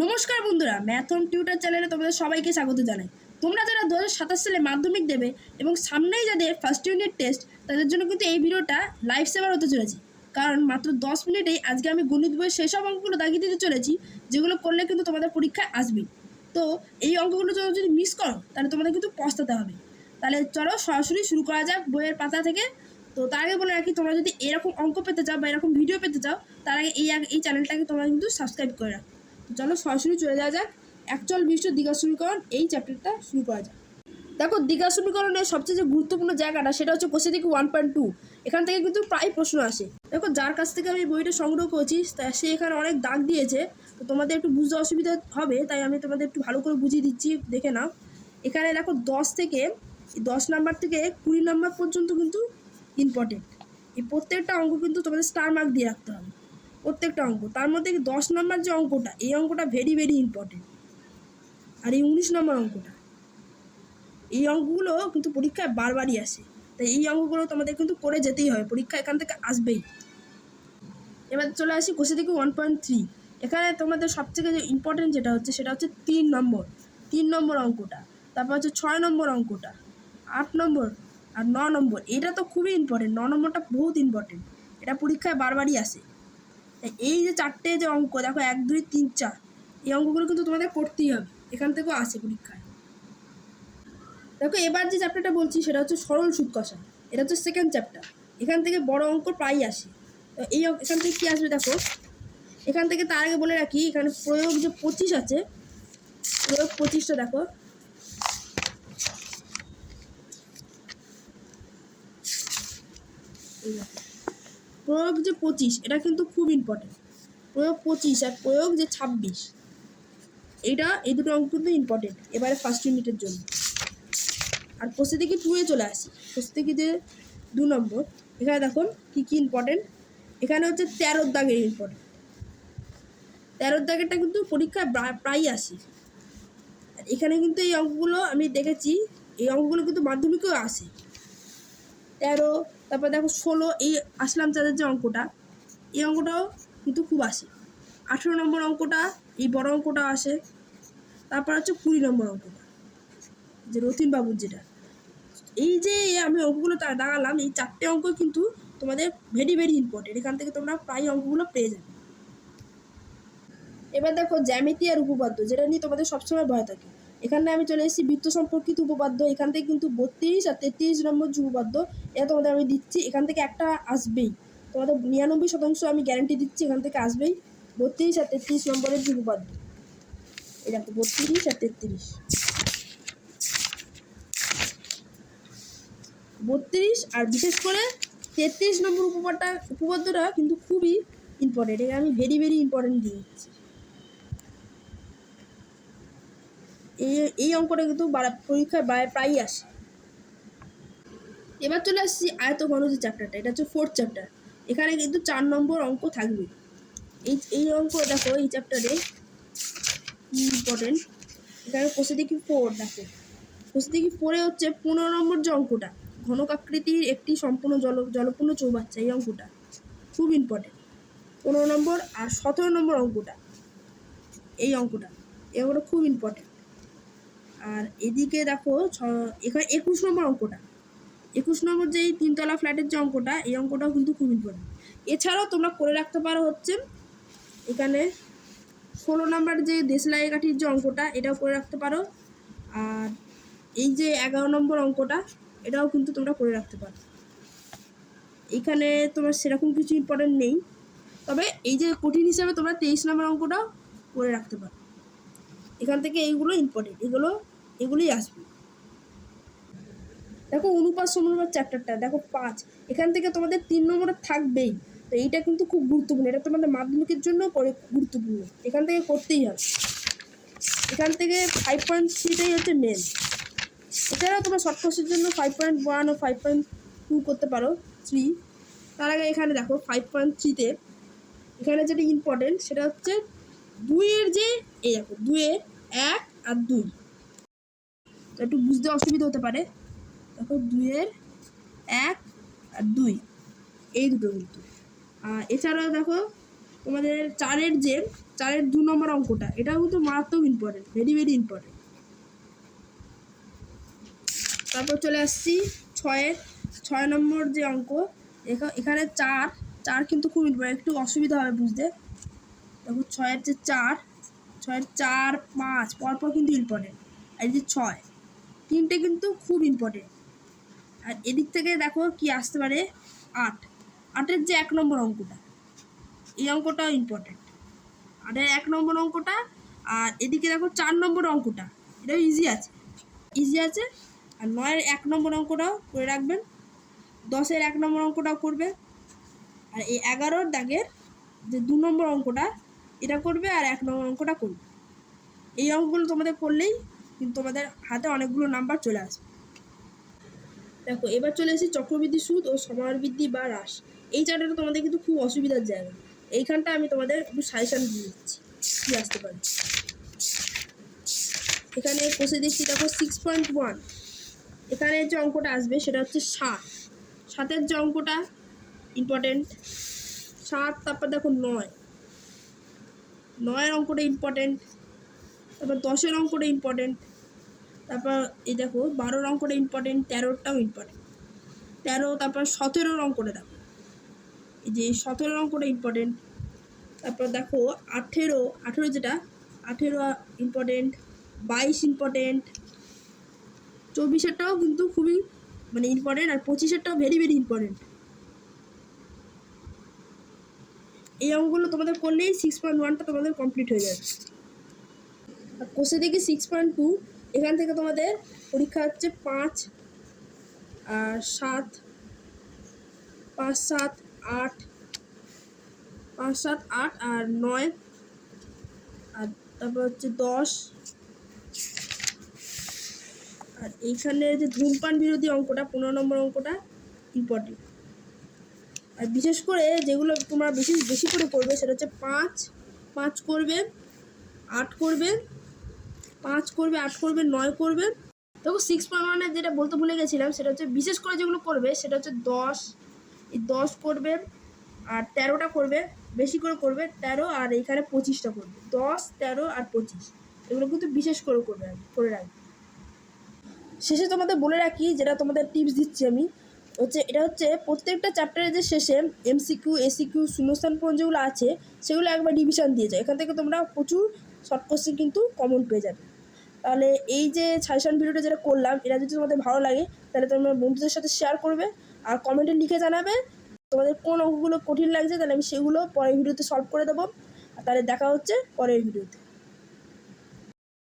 নমস্কার বন্ধুরা, ম্যাথন টিউটর চ্যানেলে তোমাদের সবাইকে স্বাগত জানাই। তোমরা যারা 2027 সালে মাধ্যমিক দেবে এবং সামনেই যাদের ফার্স্ট ইউনিট টেস্ট, তাদের জন্য কিন্তু এই ভিডিওটা লাইফ সেভার হতে চলেছে। কারণ মাত্র 10 মিনিটেই আজকে আমি গণিত বইয়ের সেসব অঙ্কগুলো দাগিয়ে দিতে চলেছি, যেগুলো করলে কিন্তু তোমাদের পরীক্ষায় আসবে। তো এই অঙ্কগুলো যদি মিস করো তাহলে তোমাদের কিন্তু পস্তাতে হবে। তাহলে চলো সরাসরি শুরু করা যাক বইয়ের পাতা থেকে। তো তার আগে বলে রাখি, তোমরা যদি এরকম অঙ্ক পেতে চাও বা এরকম ভিডিও পেতে চাও, তার আগে এই চ্যানেলটাকে তোমরা কিন্তু সাবস্ক্রাইব করে রাখো। চলো সরাসরি চলে যাওয়া যাক অ্যাকচুয়াল বিশিষ্ট দ্বিঘাত সমীকরণ এই চ্যাপ্টারটা শুরু করা যাক। দেখো, দ্বিঘাত সমীকরণের সবচেয়ে যে গুরুত্বপূর্ণ জায়গাটা সেটা হচ্ছে কোষে দিকে 1.2। এখান থেকে কিন্তু প্রায় প্রশ্ন আসে। দেখো, যার কাছ থেকে আমি বইটা সংগ্রহ করেছি সে এখানে অনেক দাগ দিয়েছে, তো তোমাদের একটু বুঝতে অসুবিধা হবে, তাই আমি তোমাদের একটু ভালো করে বুঝিয়ে দিচ্ছি, দেখে নাও। এখানে দেখো 10 নাম্বার থেকে 20 নাম্বার পর্যন্ত কিন্তু ইম্পর্টেন্ট। এই প্রত্যেকটা অঙ্ক কিন্তু তোমাদের স্টার মার্ক দিয়ে রাখতে হবে, প্রত্যেকটা অঙ্ক। তার মধ্যে 10 নাম্বার যে অঙ্কটা, এই অঙ্কটা ভেরি ভেরি ইম্পর্টেন্ট। আর এই 19 নম্বর অঙ্কটা, এই অঙ্কগুলো কিন্তু পরীক্ষায় বারবারই আসে, তাই এই অঙ্কগুলো তোমাদের কিন্তু করে যেতেই হবে, পরীক্ষা এখান থেকে আসবেই। এবার চলে আসি কোষে থেকে 1.3। এখানে তোমাদের সবথেকে যে ইম্পর্টেন্ট যেটা হচ্ছে সেটা হচ্ছে 3 নম্বর অঙ্কটা। তারপর হচ্ছে 6 নম্বর অঙ্কটা, 8 নম্বর আর 9 নম্বর। এটা তো খুবই ইম্পর্টেন্ট, 9 নম্বরটা বহুত ইম্পর্টেন্ট, এটা পরীক্ষায় বারবারই আসে। এই যে চারটে যে অঙ্ক দেখো, 1 2 3 4, এই অঙ্কগুলো কিন্তু তোমাদের করতেই হবে, এখান থেকেও আসে পরীক্ষায়। দেখো, এবার যে চ্যাপ্টারটা বলছি সেটা হচ্ছে সরল সুদ কষা। এটা হচ্ছে সেকেন্ড চ্যাপ্টার, এখান থেকে বড় অঙ্ক প্রায়ই আসে। তো এখান থেকে কী আসবে দেখো, এখান থেকে তার আগে বলে রাখি, এখানে প্রয়োগ যে 25 আছে, প্রয়োগ 25টা দেখো। প্রয়োগ যে 25, এটা কিন্তু খুব ইম্পর্টেন্ট। প্রয়োগ 25 আর প্রয়োগ যে 26, এই দুটো অঙ্ক কিন্তু ইম্পর্টেন্ট এবারে ফার্স্ট ইউনিটের জন্য। আর কোষে থেকে 2-এ চলে আসি, কোষে থেকে যে 2 নম্বর, এখানে দেখুন কী কী ইম্পর্টেন্ট। এখানে হচ্ছে 13 দাগের ইম্পর্টেন্ট। 13 দাগেরটা কিন্তু পরীক্ষায় প্রায়ই আসে। আর এখানে কিন্তু এই অঙ্কগুলো আমি দেখেছি, এই অঙ্কগুলো কিন্তু মাধ্যমিকেও আসে। 13, তারপর দেখো 16, এই আসলাম চাঁদের যে অঙ্কটা, এই অঙ্কটাও কিন্তু খুব আসে। 18 নম্বর অঙ্কটা, এই বড় অঙ্কটাও আসে। তারপর হচ্ছে 20 নম্বর অঙ্কটা, যে রতিন বাবুর যেটা। এই যে আমি অঙ্কগুলো দাগালাম, এই 4টে অঙ্ক কিন্তু তোমাদের ভেরি ভেরি ইম্পর্টেন্ট, এখান থেকে তোমরা প্রায় অঙ্কগুলো পেয়ে যাবে। এবার দেখো জ্যামিতি আর উপপাদ্য, যেটা নিয়ে তোমাদের সবসময় ভয় থাকে। এখানে আমি চলে এসেছি বৃত্ত সম্পর্কিত উপপাদ্য। এখান থেকে কিন্তু 32 আর 33 নম্বর যে উপপাদ্য, এটা তোমাদের আমি দিচ্ছি, এখান থেকে একটা আসবেই। তোমাদের 99% আমি গ্যারান্টি দিচ্ছি এখান থেকে আসবেই 32 আর 33 নম্বরের যে উপপাদ্য। এই দেখো 32 আর 33, 32 আর বিশেষ করে 33 নম্বর উপপাদ্যটা কিন্তু খুবই ইম্পর্টেন্ট, এটা আমি ভেরি ভেরি ইম্পর্টেন্ট দিয়ে দিচ্ছি। এই অঙ্কটা কিন্তু পরীক্ষায় প্রায়ই আসে। এবার চলে আসছি আয়তঘন যে চ্যাপ্টারটা, এটা হচ্ছে 4th চ্যাপ্টার। এখানে কিন্তু 4 নম্বর অঙ্ক থাকবে। এই অঙ্ক দেখো, এই চ্যাপ্টারে ইম্পর্টেন্ট। এখানে কোষে দেখি 4, দেখো কোষে দেখি 4-এ হচ্ছে 15 নম্বর যে অঙ্কটা, ঘনকাকৃতির একটি সম্পূর্ণ জলপূর্ণ চৌবাচ্চা, এই অঙ্কটা খুব ইম্পর্টেন্ট 15 নম্বর। আর 17 নম্বর অঙ্কটা, এই অঙ্কটা খুব ইম্পর্টেন্ট। আর এদিকে দেখো এখানে 21 নম্বর অঙ্কটা, 21 নম্বর যে এই 3তলা ফ্ল্যাটের যে অঙ্কটা, এই অঙ্কটাও কিন্তু খুব ইম্পর্টেন্ট। এছাড়াও তোমরা করে রাখতে পারো হচ্ছে এখানে 16 নম্বর যে দেশলাই কাঠির যে অঙ্কটা, এটাও করে রাখতে পারো। আর এই যে 11 নম্বর অঙ্কটা, এটাও কিন্তু তোমরা করে রাখতে পারো। এখানে তোমার সেরকম কিছু ইম্পর্টেন্ট নেই, তবে এই যে কঠিন হিসাবে তোমরা 23 নম্বর অঙ্কটাও করে রাখতে পারো। এখান থেকে এইগুলো ইম্পর্টেন্ট, এগুলোই আসবে। দেখো অনুপাত সমানুপাত চ্যাপ্টারটা দেখো 5, এখান থেকে তোমাদের 3 নম্বরে থাকবেই। তো এইটা কিন্তু খুব গুরুত্বপূর্ণ, এটা তোমাদের মাধ্যমিকের জন্য গুরুত্বপূর্ণ, এখান থেকে করতেই হবে। এখান থেকে 5.3টাই হচ্ছে মেন। এছাড়াও তোমরা শর্ট কোর্সের জন্য 5.1 ও 5.2 করতে পারো 3। তার আগে এখানে দেখো 5.3-তে এখানে যেটা ইম্পর্টেন্ট সেটা হচ্ছে 2-এর যে এই দেখো 2-এর 1 আর 2, তো একটু বুঝতে অসুবিধা হতে পারে। দেখো 2-এর 1 আর 2, এই দুটো কিন্তু। এছাড়াও দেখো তোমাদের 4-এর যে 4-এর 2 নম্বর অঙ্কটা, এটাও কিন্তু মারাত্মক ইম্পর্টেন্ট, ভেরি ভেরি ইম্পর্টেন্ট। তারপর চলে আসছি 6 নম্বর যে অঙ্ক, এখানে 4 কিন্তু খুব ইম্পর্টেন্ট, একটু অসুবিধা হবে বুঝতে। দেখো 6-এর যে 4, 6-এর 4, 5 পরপর কিন্তু ইম্পর্টেন্ট, আর এই যে 6 তিনটে কিন্তু খুব ইম্পর্টেন্ট। আর এদিক থেকে দেখো কি আসতে পারে, 8-এর যে 1 নম্বর অঙ্কটা, এই অঙ্কটাও ইম্পর্টেন্ট, 8-এর 1 নম্বর অঙ্কটা। আর এদিকে দেখো 4 নম্বর অঙ্কটা, এটাও ইজি আছে। আর 9-এর 1 নম্বর অঙ্কটাও করে রাখবেন, 10-এর 1 নম্বর অঙ্কটাও করবে, আর এই 11-র দাগের যে 2 নম্বর অঙ্কটা এটা করবে, আর 1 নম্বর অঙ্কটা করবে। এই অঙ্কগুলো তোমাদের করলেই কিন্তু তোমাদের হাতে অনেকগুলো নাম্বার চলে আসবে। দেখো এবার চলে এসেছি চক্রবৃদ্ধি সুদ ও সমারবৃদ্ধি বা হ্রাস। এই চ্যাপ্টারটা তোমাদের কিন্তু খুব অসুবিধার জায়গা, এইখানটা আমি তোমাদের একটু সাজেশান দিয়ে দিচ্ছি কী আসতে পারে। এখানে কষে দিচ্ছি, দেখো 6.1, এখানে যে অঙ্কটা আসবে সেটা হচ্ছে 7-এর যে অঙ্কটা ইম্পর্টেন্ট, 7। তারপর দেখো 9-এর অঙ্কটা ইম্পর্টেন্ট, তারপর 10-এর অঙ্কটা ইম্পর্টেন্ট, তারপর এই দেখো 12-র অঙ্কটা ইম্পর্টেন্ট, 13-টাও ইম্পর্টেন্ট, 13। তারপর 17-র অঙ্কটা দেখো, এই যে 17-র অঙ্কটা ইম্পর্টেন্ট। তারপর দেখো 18 যেটা, 18 ইম্পর্টেন্ট, 22 ইম্পর্টেন্ট, 24-এরটাও কিন্তু খুবই মানে ইম্পর্টেন্ট, আর 25-এরটাও ভেরি ভেরি ইম্পর্টেন্ট। এই অঙ্কগুলো তোমাদের করলেই 6.1টা তোমাদের কমপ্লিট হয়ে যাবে। আর কোষে দেখি 6.2, এখান থেকে তোমাদের পরীক্ষা হচ্ছে 5 আর 7, 5, 7, 8, 5, 7, 8 আর 9, আর তারপর হচ্ছে 10। আর এইখানে যে ধূমপান বিরোধী অঙ্কটা 15 নম্বর অঙ্কটা ইম্পর্টেন্ট। আর বিশেষ করে যেগুলো তোমরা বেশি করে করবে সেটা হচ্ছে 5 করবে, 8 করবে, 5 করবে, 8 করবে, 9 করবে। দেখো 6.1-এর যেটা বলতে ভুলে গেছিলাম, সেটা হচ্ছে বিশেষ করে যেগুলো করবে সেটা হচ্ছে 10 করবে, আর 13টা করবে, বেশি করে করবে 13, আর এইখানে 25টা করবে, 10, 13 আর 25, এগুলো কিন্তু বিশেষ করে করে রাখবে। শেষে তোমাদের বলে রাখি, যেটা তোমাদের টিপস দিচ্ছি আমি, এটা হচ্ছে প্রত্যেকটা চ্যাপ্টারের যে শেষে MCQ, ACQ, শূন্যস্থান পূরণ যেগুলো আছে সেগুলো একবার রিভিশন দিয়ে যায়, এখান থেকে তোমরা প্রচুর শর্ট কোশ্চেন কিন্তু কমন পেয়ে যাবে। তাহলে এই যে সাজেশন ভিডিওটা যেটা করলাম, এটা যদি তোমাদের ভালো লাগে তাহলে তোমরা বন্ধুদের সাথে শেয়ার করবে, আর কমেন্টে লিখে জানাবে তোমাদের কোন অঙ্কগুলো কঠিন লাগছে, তাহলে আমি সেগুলো পরের ভিডিওতে সলভ করে দেবো। আর তাহলে দেখা হচ্ছে পরের ভিডিওতে।